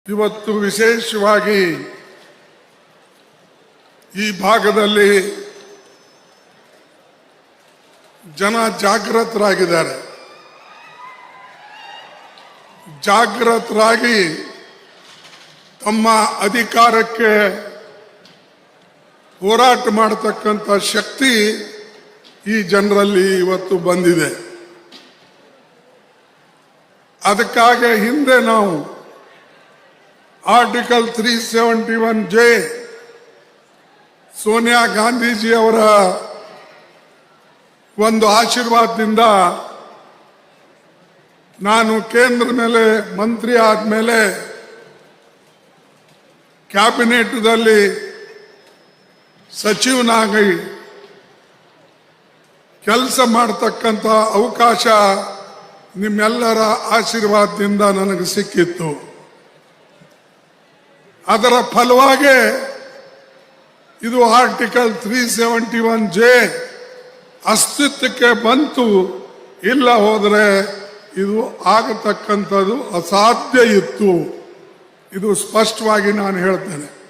ಇವತ್ತು ವಿಶೇಷವಾಗಿ ಈ ಭಾಗದಲ್ಲಿ ಜನ ಜಾಗೃತರಾಗಿದ್ದಾರೆ. ಜಾಗೃತರಾಗಿ ತಮ್ಮ ಅಧಿಕಾರಕ್ಕೆ ಹೋರಾಟ ಮಾಡತಕ್ಕಂಥ ಶಕ್ತಿ ಈ ಜನರಲ್ಲಿ ಇವತ್ತು ಬಂದಿದೆ. ಅದಕ್ಕಾಗಿ ಹಿಂದೆ ನಾವು ಆರ್ಟಿಕಲ್ 371J ಸೋನಿಯಾ ಗಾಂಧೀಜಿ ಅವರ ಒಂದು ಆಶೀರ್ವಾದದಿಂದ ನಾನು ಕೇಂದ್ರ ಮೇಲೆ ಮಂತ್ರಿ ಆದಮೇಲೆ ಕ್ಯಾಬಿನೆಟ್ದಲ್ಲಿ ಸಚಿವನಾಗಿ ಕೆಲಸ ಮಾಡತಕ್ಕಂಥ ಅವಕಾಶ ನಿಮ್ಮೆಲ್ಲರ ಆಶೀರ್ವಾದದಿಂದ ನನಗೆ ಸಿಕ್ಕಿತ್ತು. ಅದರ ಫಲವಾಗಿ ಇದು ಆರ್ಟಿಕಲ್ 371J ಅಸ್ತಿತ್ವಕ್ಕೆ ಬಂತು. ಇಲ್ಲ ಹೋದರೆ ಇದು ಆಗತಕ್ಕಂಥದ್ದು ಅಸಾಧ್ಯ ಇತ್ತು. ಇದು ಸ್ಪಷ್ಟವಾಗಿ ನಾನು ಹೇಳ್ತೇನೆ.